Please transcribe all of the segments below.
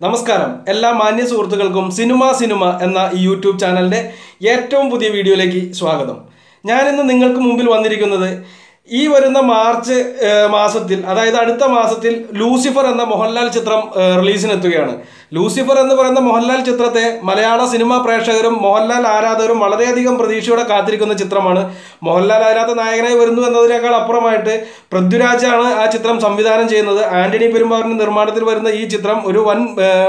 നമസ്കാരം എല്ലാ മാന്യ സുഹൃത്തുക്കൾക്കും സിനിമ എന്ന ഈ യൂട്യൂബ് ചാനലിൻ്റെ ഏറ്റവും പുതിയ വീഡിയോയിലേക്ക് സ്വാഗതം. ഞാനിന്ന് നിങ്ങൾക്ക് മുമ്പിൽ വന്നിരിക്കുന്നത് ഈ വരുന്ന മാർച്ച് മാസത്തിൽ, അതായത് അടുത്ത മാസത്തിൽ ലൂസിഫർ എന്ന മോഹൻലാൽ ചിത്രം റിലീസിനെത്തുകയാണ്. ലൂസിഫർ എന്ന് പറയുന്ന മോഹൻലാൽ ചിത്രത്തെ മലയാള സിനിമാ പ്രേക്ഷകരും മോഹൻലാൽ ആരാധകരും വളരെയധികം പ്രതീക്ഷയോടെ കാത്തിരിക്കുന്ന ചിത്രമാണ്. മോഹൻലാൽ അതിനകത്ത് നായകനായി വരുന്നു എന്നതിനേക്കാൾ അപ്പുറമായിട്ട് പൃഥ്വിരാജാണ് ആ ചിത്രം സംവിധാനം ചെയ്യുന്നത്. ആന്റണി പെരുമ്പാവൂരിന്റെ നിർമ്മാണത്തിൽ വരുന്ന ഈ ചിത്രം ഒരു വൻ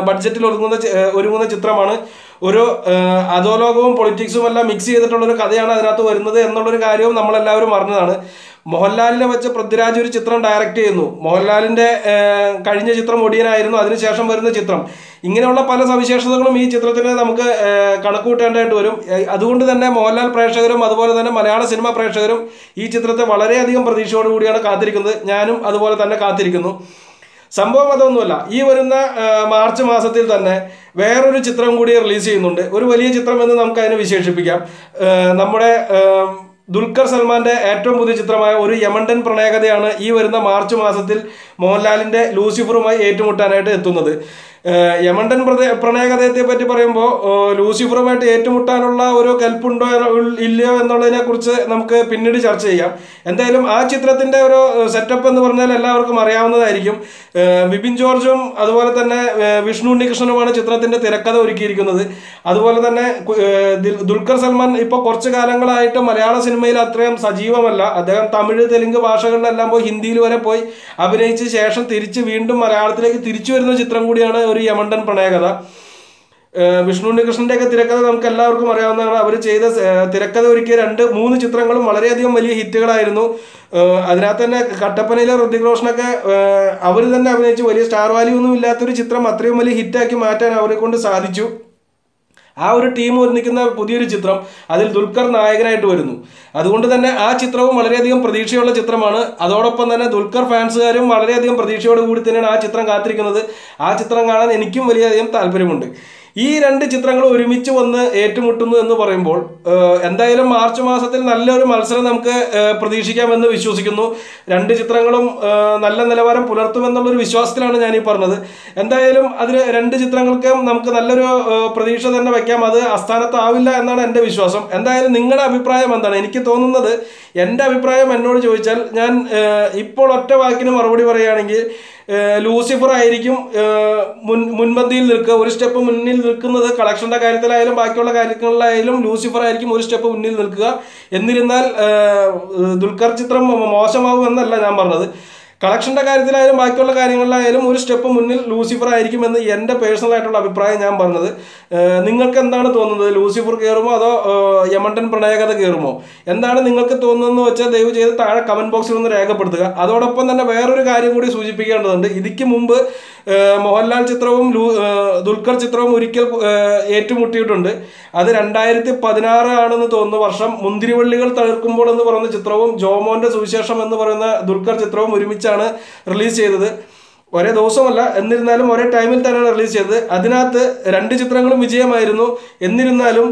ബഡ്ജറ്റിൽ ഒരുങ്ങുന്ന ചിത്രമാണ്. ഒരു അധോലോകവും പൊളിറ്റിക്സും എല്ലാം മിക്സ് ചെയ്തിട്ടുള്ളൊരു കഥയാണ് അതിനകത്ത് വരുന്നത് എന്നുള്ളൊരു കാര്യവും നമ്മളെല്ലാവരും അറിഞ്ഞതാണ്. മോഹൻലാലിനെ വെച്ച് പൃഥ്വിരാജ് ഒരു ചിത്രം ഡയറക്റ്റ് ചെയ്യുന്നു. മോഹൻലാലിന്റെ കഴിഞ്ഞ ചിത്രം ഒടിയനായിരുന്നു, അതിനുശേഷം വരുന്ന ചിത്രം. ഇങ്ങനെയുള്ള പല സവിശേഷതകളും ഈ ചിത്രത്തിന് നമുക്ക് കണക്കുകൂട്ടേണ്ടതായിട്ട് വരും. അതുകൊണ്ട് തന്നെ മോഹൻലാൽ പ്രേക്ഷകരും അതുപോലെ തന്നെ മലയാള സിനിമ പ്രേക്ഷകരും ഈ ചിത്രത്തെ വളരെയധികം പ്രതീക്ഷയോടുകൂടിയാണ് കാത്തിരിക്കുന്നത്. ഞാനും അതുപോലെ തന്നെ കാത്തിരിക്കുന്നു. സംഭവം അതൊന്നുമല്ല, ഈ വരുന്ന മാർച്ച് മാസത്തിൽ തന്നെ വേറൊരു ചിത്രം കൂടി റിലീസ് ചെയ്യുന്നുണ്ട്. ഒരു വലിയ ചിത്രം എന്ന് നമുക്ക് അതിനെ വിശേഷിപ്പിക്കാം. നമ്മുടെ ദുൽഖർ സൽമാന്റെ ഏറ്റവും പുതിയ ചിത്രമായ ഒരു യമണ്ടൻ പ്രണയകഥയാണ് ഈ വരുന്ന മാർച്ച് മാസത്തിൽ മോഹൻലാലിന്റെ ലൂസിഫറുമായി ഏറ്റുമുട്ടാനായിട്ട് എത്തുന്നത്. യമണ്ടൻ പ്രണയകഥയെ പറ്റി പറയുമ്പോൾ ലൂസിഫറുമായിട്ട് ഏറ്റുമുട്ടാനുള്ള ഒരു കൽപ്പുണ്ടോ ഇല്ലയോ എന്നുള്ളതിനെ കുറിച്ച് നമുക്ക് പിന്നീട് ചർച്ച ചെയ്യാം. എന്തായാലും ആ ചിത്രത്തിന്റെ ഒരു സെറ്റപ്പ് എന്ന് പറഞ്ഞാൽ എല്ലാവർക്കും അറിയാവുന്നതായിരിക്കും. വിപിൻ ജോർജും അതുപോലെ തന്നെ വിഷ്ണു ഉണ്ണികൃഷ്ണനുമാണ് ചിത്രത്തിന്റെ തിരക്കഥ ഒരുക്കിയിരിക്കുന്നത്. അതുപോലെ തന്നെ ദുൽഖർ സൽമാൻ ഇപ്പോൾ കുറച്ചു കാലങ്ങളായിട്ട് മലയാള സിനിമയിൽ അത്രയും സജീവമല്ല. അദ്ദേഹം തമിഴ്, തെലുങ്ക് ഭാഷകളിലെല്ലാം പോയി ഹിന്ദിയിൽ വരെ പോയി അഭിനയിച്ച ശേഷം വീണ്ടും മലയാളത്തിലേക്ക് തിരിച്ചു വരുന്ന ചിത്രം കൂടിയാണ് ഒരു യമണ്ടൻ പ്രണയകഥ. വിഷ്ണു ഉണ്ണികൃഷ്ണന്റെ ഒക്കെ തിരക്കഥ നമുക്ക് എല്ലാവർക്കും അറിയാവുന്നതാണ്. അവർ ചെയ്ത തിരക്കഥ ഒരുക്കിയ 2-3 ചിത്രങ്ങളും വളരെയധികം വലിയ ഹിറ്റുകളായിരുന്നു. അതിനകത്ത് തന്നെ കട്ടപ്പനയിലെ ഋതിക് റോഷനൊക്കെ അവർ തന്നെ അഭിനയിച്ച് വലിയ സ്റ്റാർ വാല്യൂ ഒന്നും ഇല്ലാത്തൊരു ചിത്രം അത്രയും വലിയ ഹിറ്റാക്കി മാറ്റാൻ അവരെ കൊണ്ട് സാധിച്ചു. ആ ഒരു ടീം ഒരുമിക്കുന്ന പുതിയൊരു ചിത്രം, അതിൽ ദുൽഖർ നായകനായിട്ട് വരുന്നു. അതുകൊണ്ട് തന്നെ ആ ചിത്രവും വളരെയധികം പ്രതീക്ഷയുള്ള ചിത്രമാണ്. അതോടൊപ്പം തന്നെ ദുൽഖർ ഫാൻസുകാരും വളരെയധികം പ്രതീക്ഷയോട് കൂടി തന്നെയാണ് ആ ചിത്രം കാത്തിരിക്കുന്നത്. ആ ചിത്രം കാണാൻ എനിക്കും വലിയധികം താല്പര്യമുണ്ട്. ഈ 2 ചിത്രങ്ങൾ ഒരുമിച്ച് വന്ന് ഏറ്റുമുട്ടുന്നു എന്ന് പറയുമ്പോൾ എന്തായാലും മാർച്ച് മാസത്തിൽ നല്ലൊരു മത്സരം നമുക്ക് പ്രതീക്ഷിക്കാമെന്ന് വിശ്വസിക്കുന്നു. 2 ചിത്രങ്ങളും നല്ല നിലവാരം പുലർത്തുമെന്നുള്ളൊരു വിശ്വാസത്തിലാണ് ഞാനീ പറഞ്ഞത്. എന്തായാലും അതിന് 2 ചിത്രങ്ങൾക്കും നമുക്ക് നല്ലൊരു പ്രതീക്ഷ തന്നെ വയ്ക്കാം. അത് അസ്ഥാനത്താവില്ല എന്നാണ് എൻ്റെ വിശ്വാസം. എന്തായാലും നിങ്ങളുടെ അഭിപ്രായം എന്താണ്? എനിക്ക് തോന്നുന്നത്, എൻ്റെ അഭിപ്രായം എന്നോട് ചോദിച്ചാൽ ഞാൻ ഇപ്പോൾ ഒറ്റ വാക്കിന് മറുപടി പറയുകയാണെങ്കിൽ ലൂസിഫർ ആയിരിക്കും മുൻപന്തിയിൽ നിൽക്കുക. ഒരു സ്റ്റെപ്പ് മുന്നിൽ നിൽക്കുന്നത് കളക്ഷന്റെ കാര്യത്തിലായാലും ബാക്കിയുള്ള കാര്യങ്ങളിലായാലും ലൂസിഫർ ആയിരിക്കും ഒരു സ്റ്റെപ്പ് മുന്നിൽ നിൽക്കുക. എന്നിരുന്നാൽ ദുൽഖർ ചിത്രം മോശമാവും എന്നല്ല ഞാൻ പറഞ്ഞത്. കളക്ഷന്റെ കാര്യത്തിലായാലും ബാക്കിയുള്ള കാര്യങ്ങളിലായാലും ഒരു സ്റ്റെപ്പ് മുന്നിൽ ലൂസിഫർ ആയിരിക്കുമെന്ന് എൻ്റെ പേഴ്സണൽ ആയിട്ടുള്ള അഭിപ്രായം ഞാൻ പറഞ്ഞത്. നിങ്ങൾക്ക് എന്താണ് തോന്നുന്നത്? ലൂസിഫർ കയറുമോ അതോ യമണ്ടൻ പ്രണയകഥ കയറുമോ? എന്താണ് നിങ്ങൾക്ക് തോന്നുന്നതെന്ന് വെച്ചാൽ ദയവ് ചെയ്ത് താഴെ കമന്റ് ബോക്സിൽ ഒന്ന് രേഖപ്പെടുത്തുക. അതോടൊപ്പം തന്നെ വേറൊരു കാര്യം കൂടി സൂചിപ്പിക്കേണ്ടതുണ്ട്. ഇതിക്ക് മുമ്പ് മോഹൻലാൽ ചിത്രവും ദുൽഖർ ചിത്രവും ഒരിക്കൽ ഏറ്റുമുട്ടിയിട്ടുണ്ട്. അത് 2016 ആണെന്ന് തോന്നുന്നു വർഷം. മുന്തിരിവള്ളികൾ തളിർക്കുമ്പോൾ എന്ന് പറയുന്ന ചിത്രവും ജോമോന്റെ സുവിശേഷം എന്ന് പറയുന്ന ദുൽഖർ ചിത്രവും ഒരുമിച്ചാണ് റിലീസ് ചെയ്തത്. ഒരേ ദിവസമല്ല, എന്നിരുന്നാലും ഒരേ ടൈമിൽ തന്നെയാണ് റിലീസ് ചെയ്തത്. അതിനകത്ത് 2 ചിത്രങ്ങളും വിജയമായിരുന്നു. എന്നിരുന്നാലും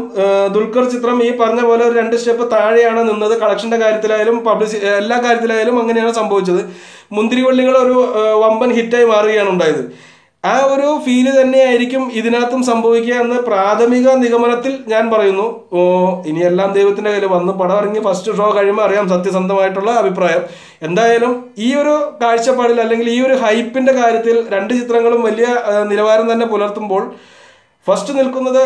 ദുൽഖർ ചിത്രം ഈ പറഞ്ഞ പോലെ ഒരു 2 സ്റ്റെപ്പ് താഴെയാണ് നിന്നത്. കളക്ഷന്റെ കാര്യത്തിലായാലും എല്ലാ കാര്യത്തിലായാലും അങ്ങനെയാണ് സംഭവിച്ചത്. മുന്തിരിവള്ളികൾ ഒരു വമ്പൻ ഹിറ്റായി മാറുകയാണ് ഉണ്ടായത്. ആ ഒരു ഫീല് തന്നെയായിരിക്കും ഇതിനകത്തും സംഭവിക്കുക എന്ന് പ്രാഥമിക നിഗമനത്തിൽ ഞാൻ പറയുന്നു. ഇനിയെല്ലാം ദൈവത്തിന്റെ കയ്യിൽ. വന്ന് പടം ഇറങ്ങി ഫസ്റ്റ് ഷോ കഴിയുമ്പോൾ അറിയാം സത്യസന്ധമായിട്ടുള്ള അഭിപ്രായം. എന്തായാലും ഈ ഒരു കാഴ്ചപ്പാടിൽ അല്ലെങ്കിൽ ഈ ഒരു ഹൈപ്പിന്റെ കാര്യത്തിൽ 2 ചിത്രങ്ങളും വലിയ നിലവാരം തന്നെ പുലർത്തുമ്പോൾ ഫസ്റ്റ് നിൽക്കുന്നത്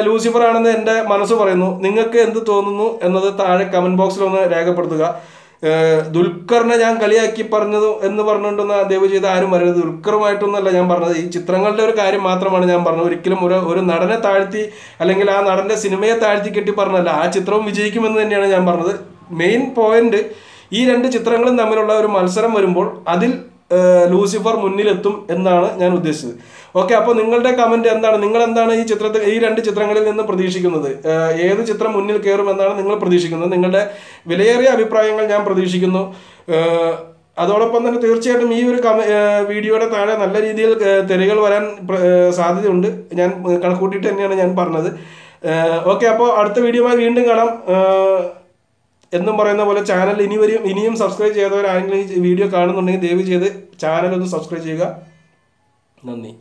ലൂസിഫർ ആണെന്ന് എൻ്റെ മനസ്സ് പറയുന്നു. നിങ്ങൾക്ക് എന്ത് തോന്നുന്നു എന്നത് താഴെ കമന്റ് ബോക്സിൽ ഒന്ന് രേഖപ്പെടുത്തുക. ദുൽഖറിനെ ഞാൻ കളിയാക്കി പറഞ്ഞത് എന്ന് പറഞ്ഞുകൊണ്ടൊന്ന് ദയവ് ചെയ്ത് ആരും വരരുത്. ദുൽഖറുമായിട്ടൊന്നുമല്ല ഞാൻ പറഞ്ഞത്. ഈ ചിത്രങ്ങളുടെ ഒരു കാര്യം മാത്രമാണ് ഞാൻ പറഞ്ഞത്. ഒരിക്കലും ഒരു നടനെ താഴ്ത്തി അല്ലെങ്കിൽ ആ നടന്റെ സിനിമയെ താഴ്ത്തി കെട്ടി പറഞ്ഞല്ല. ആ ചിത്രവും വിജയിക്കുമെന്ന് തന്നെയാണ് ഞാൻ പറഞ്ഞത്. മെയിൻ പോയിന്റ്, ഈ 2 ചിത്രങ്ങളും തമ്മിലുള്ള ഒരു മത്സരം വരുമ്പോൾ അതിൽ ലൂസിഫർ മുന്നിലെത്തും എന്നാണ് ഞാൻ ഉദ്ദേശിച്ചത്. ഓക്കെ, അപ്പോൾ നിങ്ങളുടെ കമന്റ് എന്താണ്? നിങ്ങൾ എന്താണ് ഈ 2 ചിത്രങ്ങളിൽ നിന്ന് പ്രതീക്ഷിക്കുന്നത്? ഏത് ചിത്രം മുന്നിൽ കയറും എന്നാണ് നിങ്ങൾ പ്രതീക്ഷിക്കുന്നത്? നിങ്ങളുടെ വിലയേറിയ അഭിപ്രായങ്ങൾ ഞാൻ പ്രതീക്ഷിക്കുന്നു. അതോടൊപ്പം തന്നെ തീർച്ചയായിട്ടും ഈ ഒരു വീഡിയോയുടെ താഴെ നല്ല രീതിയിൽ തെറികൾ വരാൻ സാധ്യതയുണ്ട്. ഞാൻ കണക്കൂട്ടിയിട്ട് തന്നെയാണ് ഞാൻ പറഞ്ഞത്. ഓക്കെ, അപ്പോൾ അടുത്ത വീഡിയോയുമായി വീണ്ടും കാണാം. എന്നും പറയുന്ന പോലെ ചാനൽ ഇനിയും സബ്സ്ക്രൈബ് ചെയ്യാത്തവരാരെങ്കിലും ഈ വീഡിയോ കാണുന്നുണ്ടെങ്കിൽ ദയവ് ചെയ്ത് ചാനൽ ഒന്ന് സബ്സ്ക്രൈബ് ചെയ്യുക. നന്ദി.